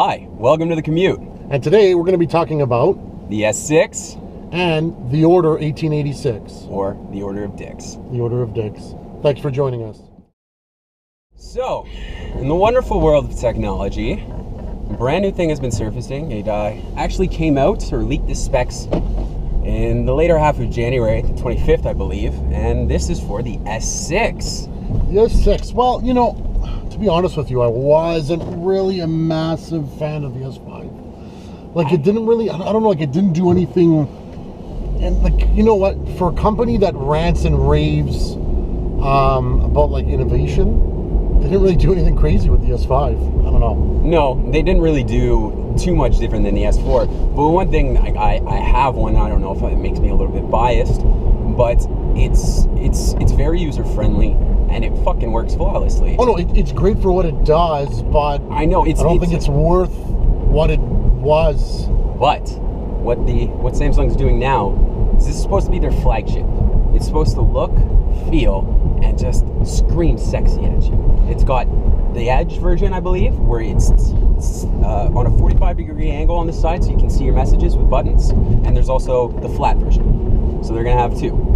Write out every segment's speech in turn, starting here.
Hi, welcome to The Commute. And today we're going to be talking about the S6 and the Order 1886. Or the Order of Dicks. The Order of Dicks. Thanks for joining us. So, in the wonderful world of technology, a brand new thing has been surfacing. It actually came out or leaked the specs in the later half of January, the 25th, I believe. And this is for the S6. The S6. Well, you know, to be honest with you, I wasn't really a massive fan of the S5. Like, it didn't really, I don't know, like, it didn't do anything. And, like, you know what? For a company that rants and raves about, like, innovation, they didn't really do anything crazy with the S5. I don't know. No, they didn't really do too much different than the S4. But one thing, I have one, I don't know if it makes me a little bit biased, but it's very user-friendly, and it fucking works flawlessly. Oh, no, it's great for what it does, but I know, I don't think it's worth what it was. But what Samsung's doing now is this is supposed to be their flagship. It's supposed to look, feel, and just scream sexy at you. It's got the Edge version, I believe, where it's on a 45-degree angle on the side so you can see your messages with buttons. And there's also the flat version. So they're going to have two.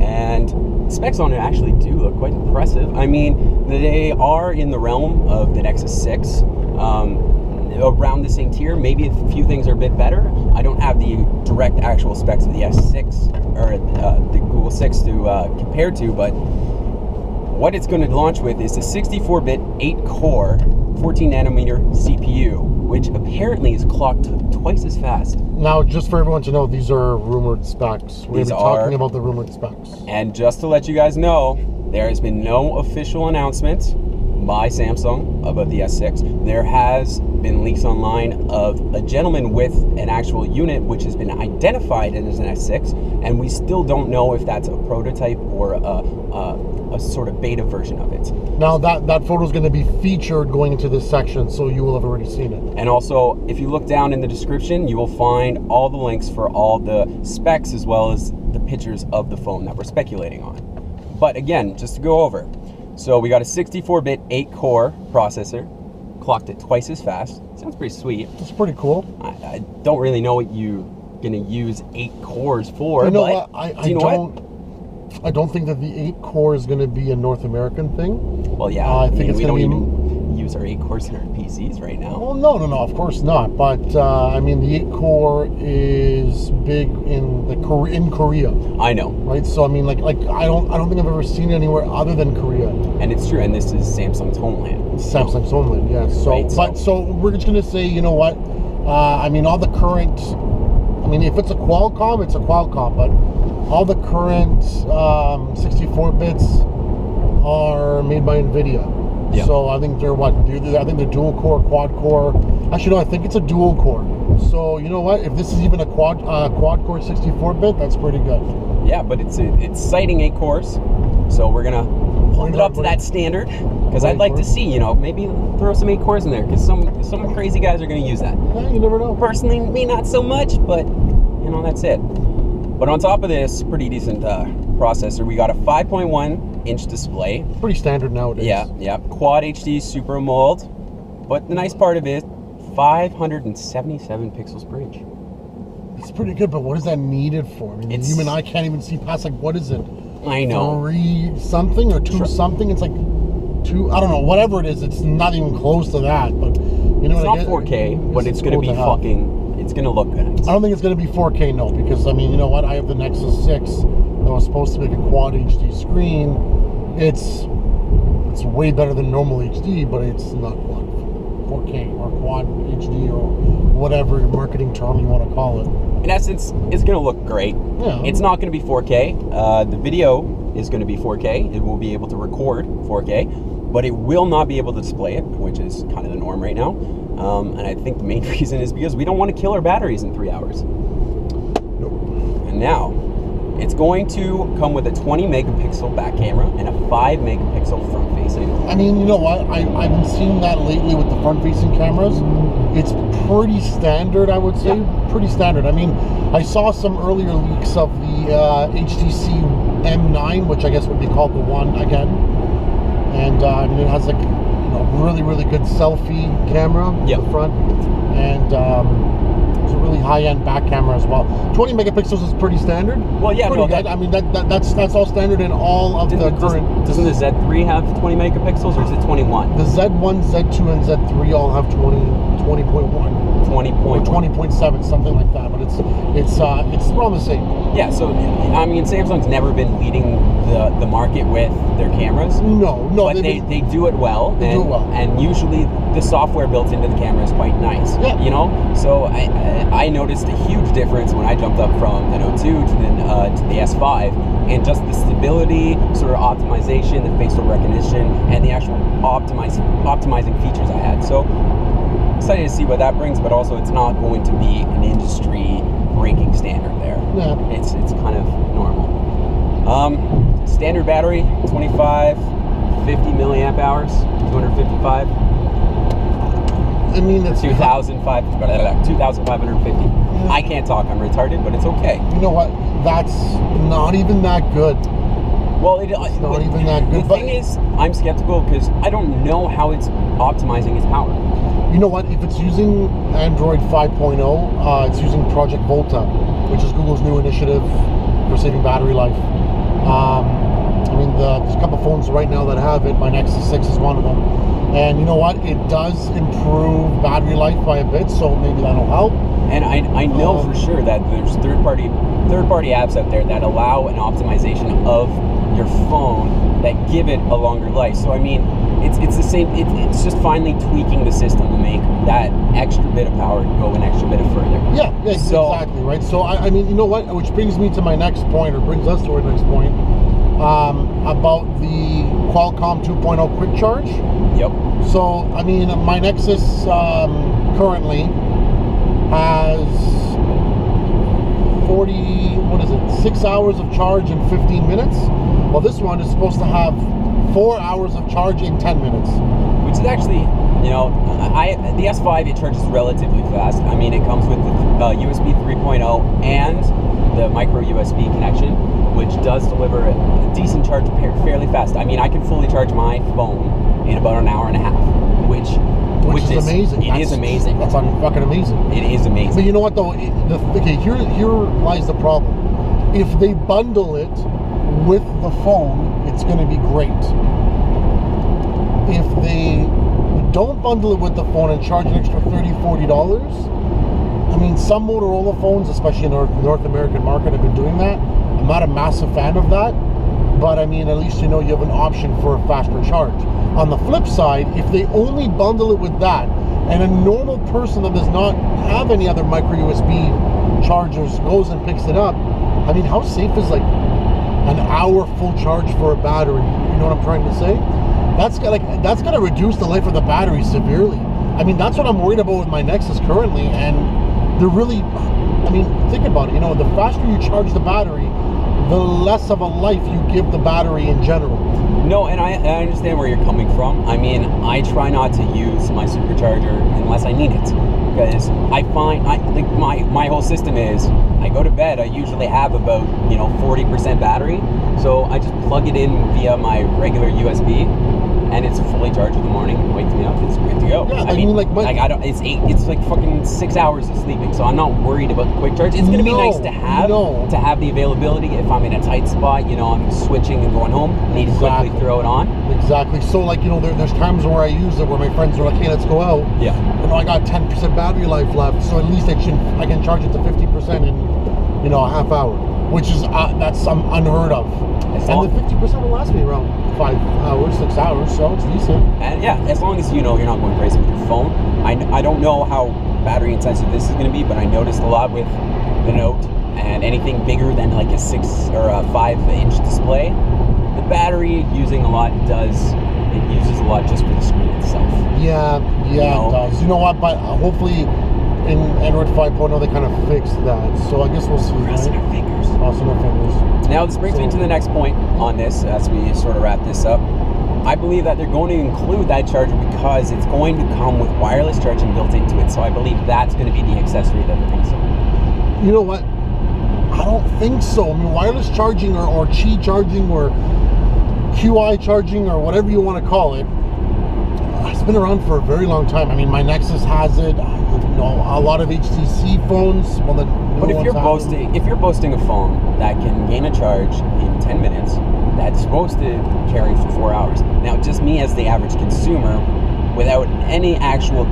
And specs on it actually do look quite impressive. I mean, they are in the realm of the Nexus 6. Around the same tier. Maybe a few things are a bit better. I don't have the direct actual specs of the S6 or the Google 6 to compare to, but what it's going to launch with is a 64-bit, 8-core, 14-nanometer CPU, which apparently is clocked twice as fast. Now, just for everyone to know, these are rumored specs. We're going to be talking about the rumored specs. And just to let you guys know, there has been no official announcement by Samsung about the S6. There has been leaks online of a gentleman with an actual unit which has been identified as an S6, and we still don't know if that's a prototype or a sort of beta version of it. Now that photo is going to be featured going into this section, so you will have already seen it. And also, if you look down in the description, you will find all the links for all the specs as well as the pictures of the phone that we're speculating on. But again, just to go over, so we got a 64-bit 8-core processor, clocked at twice as fast. Sounds pretty sweet. It's pretty cool. I don't really know what you're going to use 8 cores for. You know but what? I don't think that the 8-core is going to be a North American thing. Well, yeah. I think it's going to be... We don't even use our 8 cores in our PCs right now. Well, no, of course not. But, I mean, the 8-core is big in Korea. I know. Right? So, I mean, like I don't think I've ever seen it anywhere other than Korea. And it's true, and this is Samsung's homeland. Samsung's homeland, yeah. So, right, so we're just going to say, you know what? I mean, all the current... I mean, if it's a Qualcomm, it's a Qualcomm, but all the current 64 bits are made by NVIDIA. Yeah. So I think they're I think they're dual core, quad core. Actually, no, I think it's a dual core. So you know what? If this is even a quad core 64 bit, that's pretty good. Yeah, but it's citing 8 cores, so we're gonna hold it up to that standard. Because I'd like to see, you know, maybe throw some 8 cores in there. Because some crazy guys are gonna use that. Yeah, you never know. Personally, me not so much, but you know, that's it. But on top of this, pretty decent processor. We got a 5.1-inch display. Pretty standard nowadays. Yeah. Quad HD Super AMOLED. But the nice part of it, 577 pixels per inch. It's pretty good, but what is that needed for? I mean, the human eye can't even see past, like, what is it? I know. 3 something or 2 something? It's like 2, I don't know, whatever it is, it's not even close to that. But, you know, it's not 4K, but it's going to be fucking, it's going to look good. I don't think it's going to be 4K, no, because, I mean, you know what? I have the Nexus 6 that was supposed to make a quad HD screen. It's way better than normal HD, but it's not 4K or quad HD or whatever marketing term you want to call it. In essence, it's going to look great. Yeah. It's not going to be 4K. The video is going to be 4K. It will be able to record 4K, but it will not be able to display it, which is kind of the norm right now. And I think the main reason is because we don't want to kill our batteries in 3 hours. Nope. And now, it's going to come with a 20 megapixel back camera and a 5 megapixel front facing. I mean, you know what? I've been seeing that lately with the front facing cameras. It's pretty standard, I would say. Yeah. Pretty standard. I mean, I saw some earlier leaks of the HTC M9, which I guess would be called the One again. And I mean, it has like really, really good selfie camera in Yep. the front, and it's a really high-end back camera as well. 20 megapixels is pretty standard. Well, yeah, pretty well, good. that- I mean, that's all standard in all of the current. Doesn't the Z3 have 20 megapixels, or is it 21? The Z1, Z2, and Z3 all have 20.1 or 20.1. 20.7, something like that. But it's around the same. Yeah, so I mean, Samsung's never been leading the market with their cameras. No, But they do it well. They do it well. And usually the software built into the camera is quite nice. Yeah. You know? So I noticed a huge difference when I jumped up from the Note 2 to the S5, and just the stability, sort of optimization, the facial recognition, and the actual optimizing features I had. So excited to see what that brings, but also it's not going to be an industry breaking standard there. Yeah. It's kind of normal. Standard battery, 25, 50 milliamp hours, 255, I mean, it's 2,550. I can't talk, I'm retarded, but it's okay. You know what? That's not even that good. Well, it's not even that good, The but- thing is, I'm skeptical because I don't know how it's optimizing its power. You know what? If it's using Android 5.0, it's using Project Volta, which is Google's new initiative for saving battery life. I mean, there's a couple phones right now that have it. My Nexus 6 is one of them. And you know what? It does improve battery life by a bit, so maybe that'll help. And I know for sure that there's third-party apps out there that allow an optimization of your phone that give it a longer life. So I mean, it's the same. It's just finally tweaking the system to make that extra bit of power go an extra bit further. Yeah, So- exactly, right? So, I mean, you know what? Which brings me to my next point, or brings us to our next point, about the Qualcomm 2.0 Quick Charge. Yep. So, I mean, my Nexus currently has 6 hours of charge in 15 minutes. Well, this one is supposed to have 4 hours of charge in 10 minutes. Which is actually, you know, the S5, it charges relatively fast. I mean, it comes with the USB 3.0 and the micro USB connection, which does deliver a decent charge fairly fast. I mean, I can fully charge my phone in about an hour and a half, which Which is amazing. It is amazing. That's fucking amazing. It is But amazing. you know what though? Here lies the problem. If they bundle it with the phone, it's going to be great. If they don't bundle it with the phone and charge an extra $30, $40, I mean, some Motorola phones, especially in the North American market, have been doing that. I'm not a massive fan of that, but I mean, at least you know you have an option for a faster charge. On the flip side, if they only bundle it with that, and a normal person that does not have any other micro USB chargers goes and picks it up, I mean, how safe is like an hour full charge for a battery? You know what I'm trying to say? That's gonna reduce the life of the battery severely. I mean, that's what I'm worried about with my Nexus currently, and they're really, I mean, think about it. You know, the faster you charge the battery, the less of a life you give the battery in general. No, and I understand where you're coming from. I mean, I try not to use my supercharger unless I need it, because I find my whole system is I go to bed. I usually have about 40% battery, so I just plug it in via my regular USB, and it's fully charged in the morning. It wakes me up. It's good to go. Yeah, I mean, like I don't. It's like fucking 6 hours of sleeping, so I'm not worried about quick charge. It's gonna be nice to have the availability if I'm in a tight spot. I'm switching and going home. Need to quickly throw it on. Exactly. So like there's times where I use it where my friends are like, hey, let's go out. Yeah. I got 10% battery life left, so at least I can charge it to 50% in a half hour, which is that's unheard of. And the 50% will last me around 5 hours, 6 hours, so it's decent. And yeah, as long as you're not going crazy with your phone. I don't know how battery intensive this is going to be, but I noticed a lot with the Note and anything bigger than like a 6 or a 5-inch display. The battery using a lot uses a lot just for the screen itself. Yeah, it does. You know what? But hopefully in Android 5.0 they kind of fixed that. So I guess we'll see. Crossing our fingers. Crossing our fingers. Now this brings me to the next point on this as we sort of wrap this up. I believe that they're going to include that charger because it's going to come with wireless charging built into it. So I believe that's going to be the accessory that they're going to sell. You know what? I don't think so. I mean, wireless charging or Qi charging or QI charging or whatever you want to call it, it's been around for a very long time. I mean, my Nexus has it. A lot of HTC phones. Well, the new But if ones you're have boasting a phone that can gain a charge in 10 minutes, that's supposed to carry for 4 hours. Now, just me as the average consumer, without any actual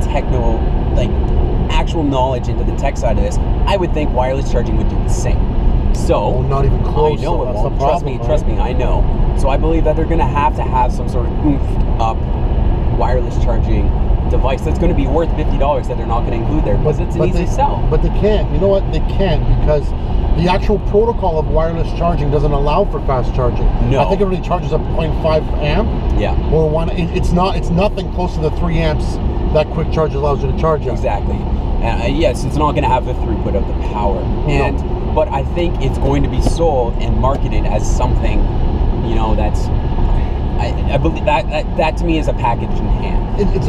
actual knowledge into the tech side of this, I would think wireless charging would do the same. So, not even close. I know it That's won't. the problem, Trust me, I know. So I believe that they're going to have some sort of oofed up wireless charging device that's going to be worth $50 that they're not going to include there because it's an easy sell. But they can't. You know what? They can't because the actual protocol of wireless charging doesn't allow for fast charging. No. I think it only charges a 0.5 amp. Yeah. Or one. It's nothing close to the 3 amps that quick charge allows you to charge at. Exactly. Yes, it's not going to have the throughput of the power. No. But I think it's going to be sold and marketed as something, that's. I believe that to me is a package in hand. It is.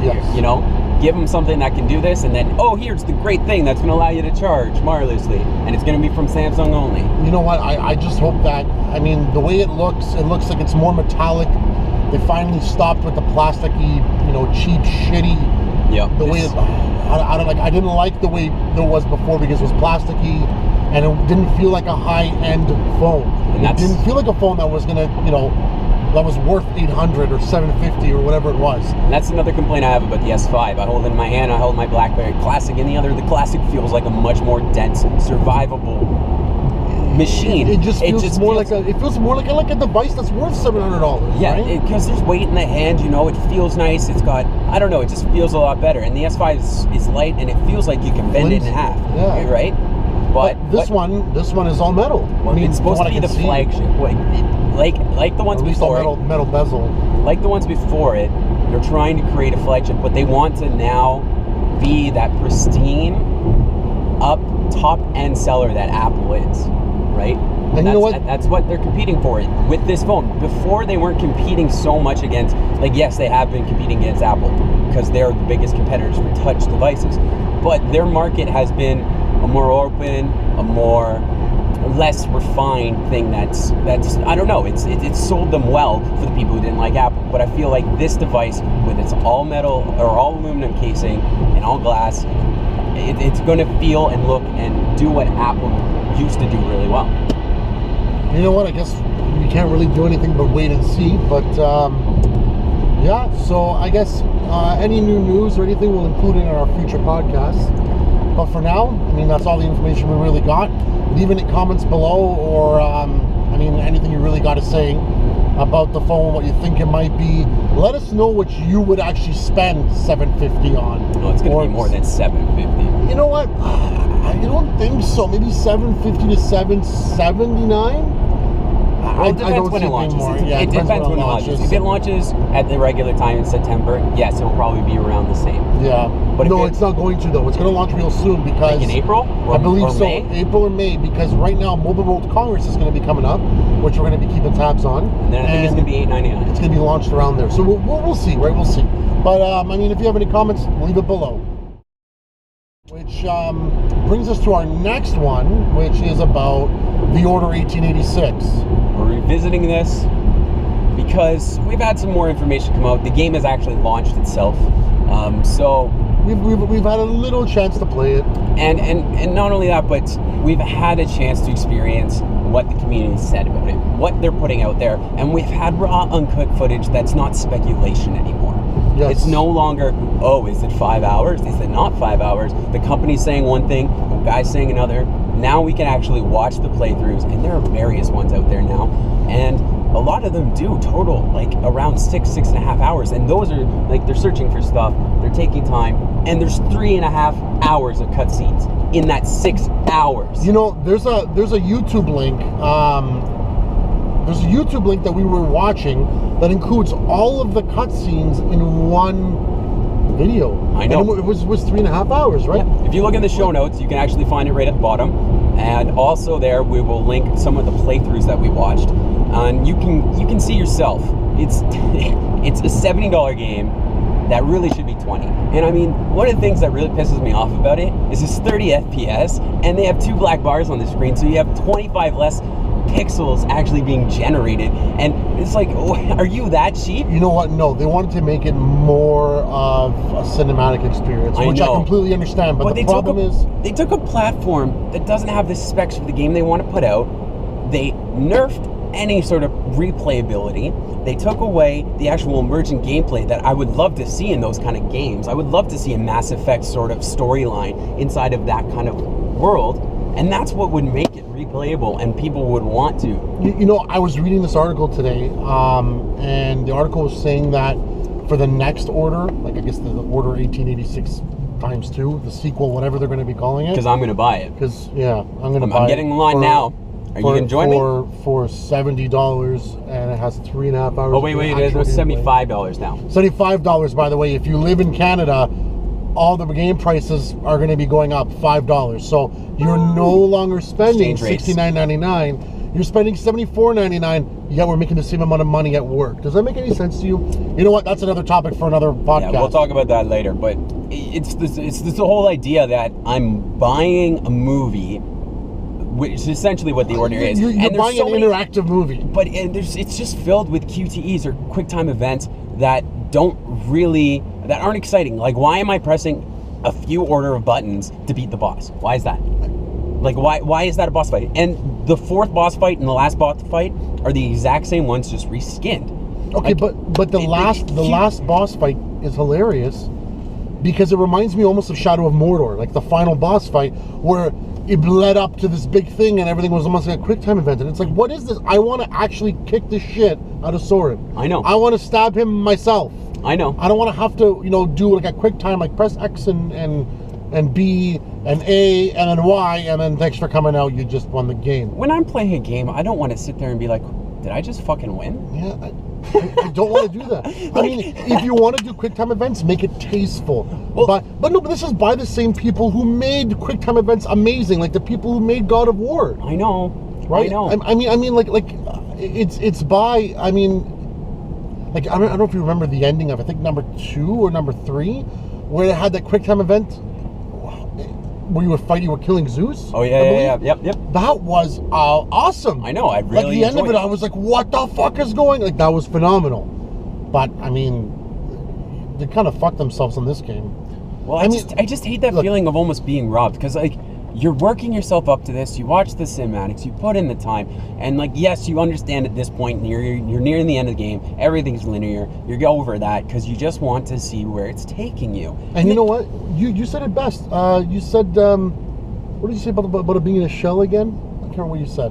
Yes. Give them something that can do this, and then here's the great thing that's going to allow you to charge wirelessly, and it's going to be from Samsung only. You know what? I just hope that. I mean, the way it looks like it's more metallic. They finally stopped with the plasticky, cheap, shitty. Yeah. The way I didn't like the way it was before because it was plasticky, and it didn't feel like a high-end phone. And it didn't feel like a phone that was gonna, that was worth $800 or $750 or whatever it was. And that's another complaint I have about the S5. I hold it in my hand, I hold my BlackBerry Classic in the other. The Classic feels like a much more dense, survivable machine. It feels more like a device that's worth $700. Yeah, right? Because there's weight in the hand. It feels nice. It's got, I don't know, it just feels a lot better. And the S5 is light, and it feels like you can bend it in half. Yeah. Right. But this one is all metal. Well, it's supposed to be the flagship. Like the ones before. Metal bezel. Like the ones before it, they're trying to create a flagship, but they want to now be that pristine, up top end seller that Apple is, right? And you know what? That's what they're competing for with this phone. Before, they weren't competing so much against, yes, they have been competing against Apple because they're the biggest competitors for touch devices, but their market has been a more open, less refined thing that's I don't know, it's sold them well for the people who didn't like Apple. But I feel like this device, with its all metal or all aluminum casing and all glass, it's going to feel and look and do what Apple used to do really well. You know what? I guess we can't really do anything but wait and see. But yeah, so I guess any new news or anything we'll include in our future podcasts. But for now, I mean, that's all the information we really got. Leave any comments below, or anything you really got to say about the phone, what you think it might be. Let us know what you would actually spend $750 on. No, it's going to be more than $750. You know what? I don't think so. Maybe $750 to $779. Well, it depends when it launches. It depends when it launches. If it launches at the regular time in September, yes, it will probably be around the same. Yeah. But no, it's not going to, though. It's going to launch real soon because... Like in April? I believe so. May? April or May, because right now Mobile World Congress is going to be coming up, which we're going to be keeping tabs on. And then I think it's going to be $899. It's going to be launched around there. So we'll see, right? We'll see. But, if you have any comments, leave it below. Which brings us to our next one, which is about the Order 1886. We're revisiting this because we've had some more information come out. The game has actually launched itself, so we've had a little chance to play it, and not only that, but we've had a chance to experience what the community said about it, what they're putting out there, and we've had raw, uncut footage that's not speculation anymore. Yes. It's no longer, is it 5 hours? Is it not 5 hours? The company's saying one thing, the guy's saying another. Now we can actually watch the playthroughs, and there are various ones out there now, and a lot of them do total around 6.5 hours, and those are they're searching for stuff, they're taking time, and there's 3.5 hours of cutscenes in that 6 hours. There's a YouTube link. There's a YouTube link that we were watching that includes all of the cutscenes in one video. I know. And it was 3.5 hours, right? Yeah. If you look in the show notes, you can actually find it right at the bottom. And also there, we will link some of the playthroughs that we watched. And you can see yourself. It's a $70 game that really should be $20. And one of the things that really pisses me off about it is it's 30 FPS, and they have 2 black bars on the screen, so you have 25 less pixels actually being generated, and it's like, are you that cheap? You know what? No, they wanted to make it more of a cinematic experience, which I completely understand. But the problem is, they took a platform that doesn't have the specs for the game they want to put out. They nerfed any sort of replayability. They took away the actual emergent gameplay that I would love to see in those kind of games. I would love to see a Mass Effect sort of storyline inside of that kind of world, and that's what would make it replayable and people would want to. You know, I was reading this article today, and the article was saying that for the next order, like I guess the Order 1886 times 2, the sequel, whatever they're going to be calling it. Because I'm going to buy it. Because, yeah, I'm going to buy it. I'm getting in line now. Are you going to join me? For $70, and it has 3.5 hours. Oh, wait, it was $75 now. $75, by the way. If you live in Canada, all the game prices are going to be going up $5. So you're no longer spending $69.99. You're spending $74.99. Yet we're making the same amount of money at work. Does that make any sense to you? You know what? That's another topic for another podcast. Yeah, we'll talk about that later. But it's this whole idea that I'm buying a movie, which is essentially what The Ordinary is. You're buying an interactive movie. But it's just filled with QTEs or QuickTime events that aren't exciting. Like, why am I pressing a few order of buttons to beat the boss? Why is that? Like, why is that a boss fight? And the fourth boss fight and the last boss fight are the exact same ones, just reskinned. Okay, like, but the last boss fight is hilarious because it reminds me almost of Shadow of Mordor, like the final boss fight where it led up to this big thing and everything was almost like a quick time event. And it's like, what is this? I want to actually kick the shit out of Soren. I know. I want to stab him myself. I know. I don't want to have to, do like a quick time, like press X and B and A and then Y and then thanks for coming out. You just won the game. When I'm playing a game, I don't want to sit there and be like, did I just fucking win? Yeah, I don't want to do that. I mean, if you want to do QuickTime events, make it tasteful. Well, but this is by the same people who made QuickTime events amazing, like the people who made God of War. I know, right? I know. I mean, like it's by. I mean, like I don't know if you remember the ending of I think number 2 or number 3, where they had that QuickTime event where you were killing Zeus. Oh yeah, yep. That was awesome. I know, I really like the end of it. I was like, what the fuck is going? Like that was phenomenal. But I mean, they kind of fucked themselves in this game. Well, I just hate that feeling of almost being robbed because like you're working yourself up to this. You watch the cinematics, you put in the time, and like yes, you understand at this point you're nearing the end of the game. Everything's linear. You're over that because you just want to see where it's taking you. And you know what? You said it best. You said what did you say about it being in a shell again? I can't remember what you said.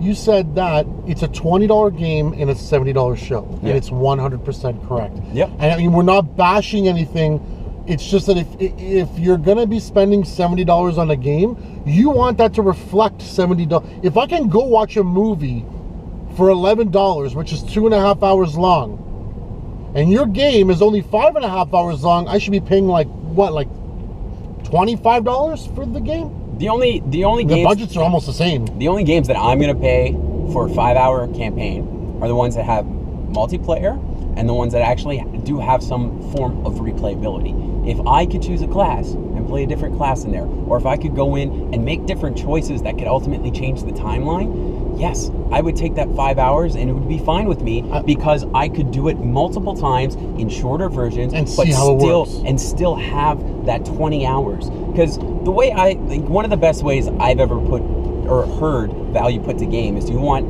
You said that it's a $20 game and a $70 show, and it's 100% correct. Yep. And I mean, we're not bashing anything. It's just that if you're gonna be spending $70 on a game, you want that to reflect $70. If I can go watch a movie for $11, which is 2.5 hours long, and your game is only 5.5 hours long, I should be paying like $25 for the game. The only games, the budgets are almost the same. The only games that I'm gonna pay for a 5-hour campaign are the ones that have multiplayer and the ones that actually do have some form of replayability. If I could choose a class and play a different class in there, or if I could go in and make different choices that could ultimately change the timeline, yes, I would take that 5 hours and it would be fine with me because I could do it multiple times in shorter versions and see how it works. And still have that 20 hours. Because the way I think, one of the best ways I've ever put or heard value put to game is you want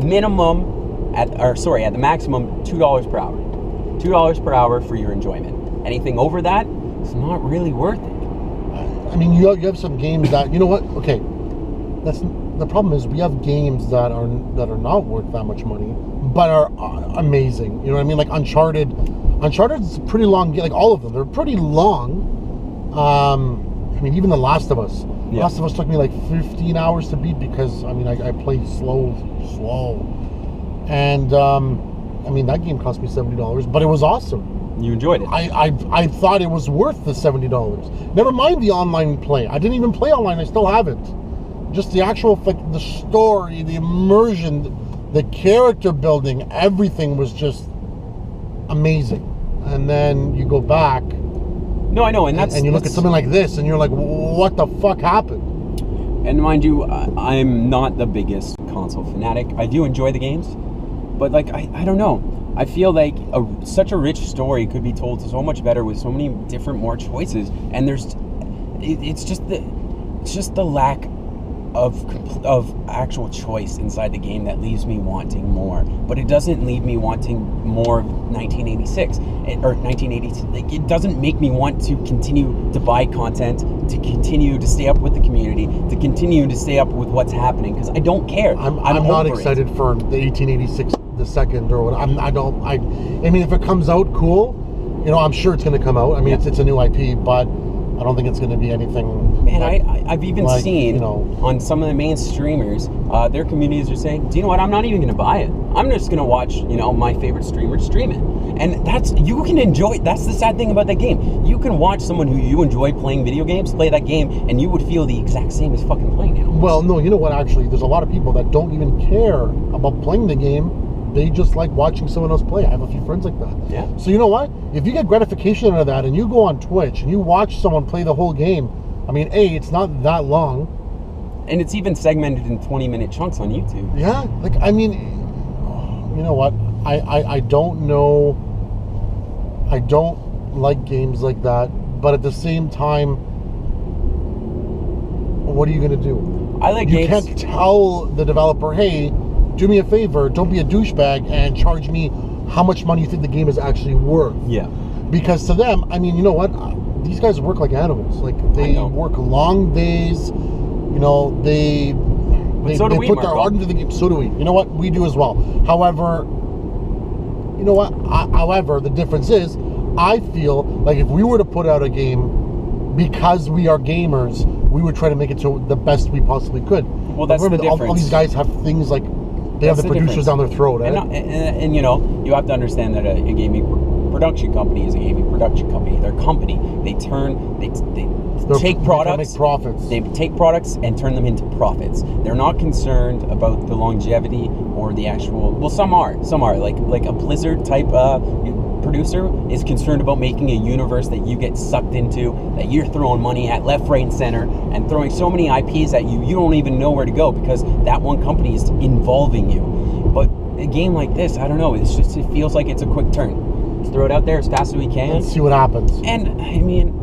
minimum at the maximum $2 per hour. $2 per hour for your enjoyment. Anything over that, it's not really worth it. I mean, you have some games that, you know what? Okay, that's the problem is we have games that are not worth that much money, but are amazing. You know what I mean? Like Uncharted is a pretty long game. Like all of them, they're pretty long. I mean, even The Last of Us. Yeah. Last of Us took me like 15 hours to beat because I mean I played slow, and I mean that game cost me $70, but it was awesome. You enjoyed it. I thought it was worth the $70. Never mind the online play. I didn't even play online. I still haven't. Just the actual, the story, the immersion, the character building, everything was just amazing. And then you go back. No, I know, and you look at something like this, and you're like, what the fuck happened? And mind you, I'm not the biggest console fanatic. I do enjoy the games, but like I don't know. I feel like such a rich story could be told so much better with so many different more choices. And it's just the lack of actual choice inside the game that leaves me wanting more. But it doesn't leave me wanting more of 1986 or 1980. Like, it doesn't make me want to continue to buy content, to continue to stay up with the community, to continue to stay up with what's happening, because I don't care. I'm not excited for the 1886 the second or what. I mean, if it comes out, cool. You know, I'm sure it's going to come out. I mean, it's a new IP, but I don't think it's going to be anything. And I've even seen on some of the main streamers, their communities are saying, do you know what? I'm not even going to buy it. I'm just going to watch, my favorite streamer stream it. And you can enjoy. That's the sad thing about that game. You can watch someone who you enjoy playing video games play that game, and you would feel the exact same as fucking playing it. Well, no, you know what? Actually, there's a lot of people that don't even care about playing the game. They just like watching someone else play. I have a few friends like that. Yeah. So you know what? If you get gratification out of that and you go on Twitch and you watch someone play the whole game, I mean, it's not that long. And it's even segmented in 20-minute chunks on YouTube. Yeah. Like, I mean, you know what? I don't know. I don't like games like that. But at the same time, what are you going to do? I like You games. can't tell the developer, hey, do me a favor, don't be a douchebag and charge me how much money you think the game is actually worth. Yeah. Because to them, I mean, you know what? These guys work like animals. Like, they work long days. They put their heart into the game. So do we. You know what? We do as well. However, the difference is, I feel like if we were to put out a game, because we are gamers, we would try to make it to the best we possibly could. Well, that's the difference. All these guys have things like, they have the producers down their throat. And you have to understand that a gaming production company is a gaming production company. They're a company. They take products. They make profits. They take products and turn them into profits. They're not concerned about the longevity or the actual. Well, some are. Like a Blizzard type producer is concerned about making a universe that you get sucked into, that you're throwing money at left, right, and center, and throwing so many IPs at you don't even know where to go because that one company is involving you. But a game like this, I don't know, it feels like it's a quick turn. Let's throw it out there as fast as we can. And see what happens. And I mean,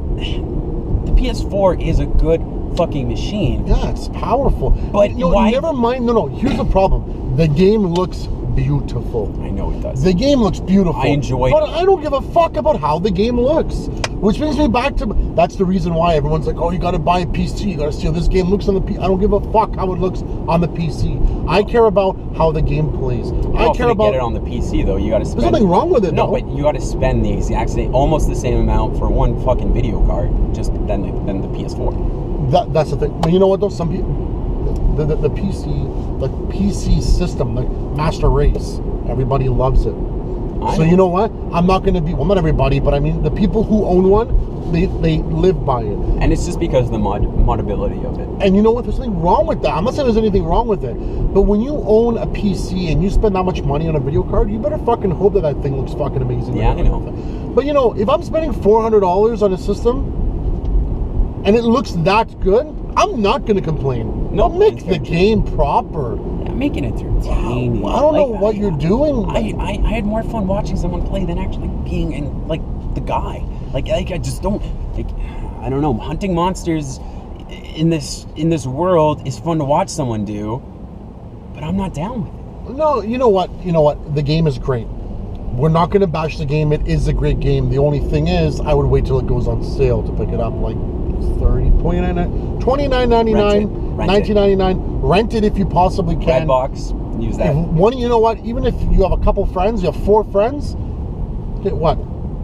the PS4 is a good fucking machine. Yeah, it's powerful. But why? Never mind. No. Here's the problem. The game looks beautiful. I know it does. The game looks beautiful. I enjoy it. But I don't give a fuck about how the game looks. Which brings me back to, that's the reason why everyone's like, oh, you gotta buy a PC, you gotta see how this game looks on the PC. I don't give a fuck how it looks on the PC. I care about how the game plays. I care about... get it on the PC though, you gotta spend... There's nothing wrong with it, No, but you gotta spend the exact same, almost the same amount for one fucking video card, just than the PS4. That's the thing. But you know what though, some people... The PC system, the Master Race, everybody loves it. So you know what? I'm not going to be, well, not everybody, but I mean, the people who own one, they live by it. And it's just because of the modability of it. And you know what? There's nothing wrong with that. I'm not saying there's anything wrong with it. But when you own a PC and you spend that much money on a video card, you better fucking hope that thing looks fucking amazing. Yeah, I know. But you know, if I'm spending $400 on a system and it looks that good, I'm not going to complain. No, make the game proper. Yeah, make it entertaining. I don't know what you're doing. I had more fun watching someone play than actually being in, like, the guy. Like I just don't, like, I don't know. Hunting monsters in this world is fun to watch someone do, but I'm not down with it. No, you know what? The game is great. We're not going to bash the game. It is a great game. The only thing is, I would wait till it goes on sale to pick it up, like $29.99, $19.99. Rent it if you possibly can. Redbox, use that. You know what? Even if you have a couple friends, you have 4 friends, get what?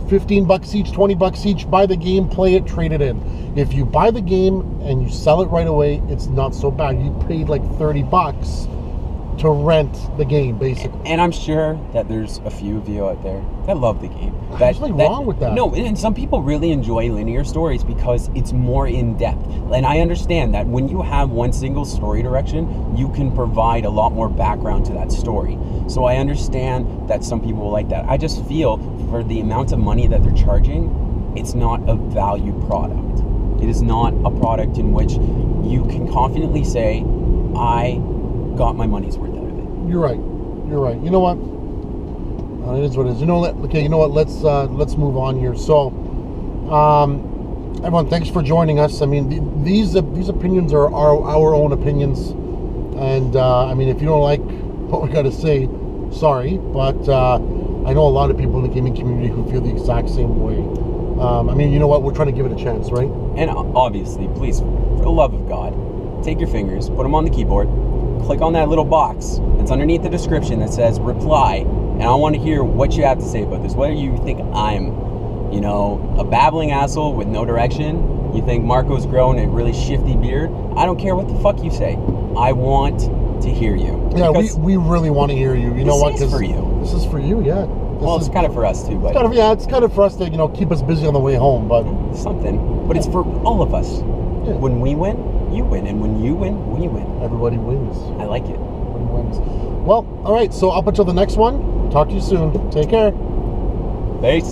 $15 each, $20 each. Buy the game, play it, trade it in. If you buy the game and you sell it right away, it's not so bad. You paid like $30 to rent the game, basically. And I'm sure that there's a few of you out there that love the game. There's nothing wrong with that. No, and some people really enjoy linear stories because it's more in depth. And I understand that when you have one single story direction, you can provide a lot more background to that story. So I understand that some people will like that. I just feel for the amount of money that they're charging, it's not a value product. It is not a product in which you can confidently say, I got my money's worth out of it. You're right. You're right. You know what? It is what it is. You know what? Okay. You know what? Let's move on here. So, everyone, thanks for joining us. I mean, these opinions are our own opinions, and I mean, if you don't like what we got to say, sorry, but I know a lot of people in the gaming community who feel the exact same way. I mean, you know what? We're trying to give it a chance, right? And obviously, please, for the love of God, take your fingers, put them on the keyboard, click on that little box that's underneath the description that says reply, and I want to hear what you have to say about this. Whether you think I'm, you know, a babbling asshole with no direction, you think Marco's grown a really shifty beard, I don't care what the fuck you say. I want to hear you. Yeah, we really want to hear you. You know what? This is for you. This is for you, yeah. Well, it's kind of for us too, but it's kind of for us to, you know, keep us busy on the way home, but something. But it's for all of us. Yeah. When we win, you win, and when you win, we win. Everybody wins. I like it. Everybody wins. Well, all right. So up until the next one. Talk to you soon. Take care. Peace.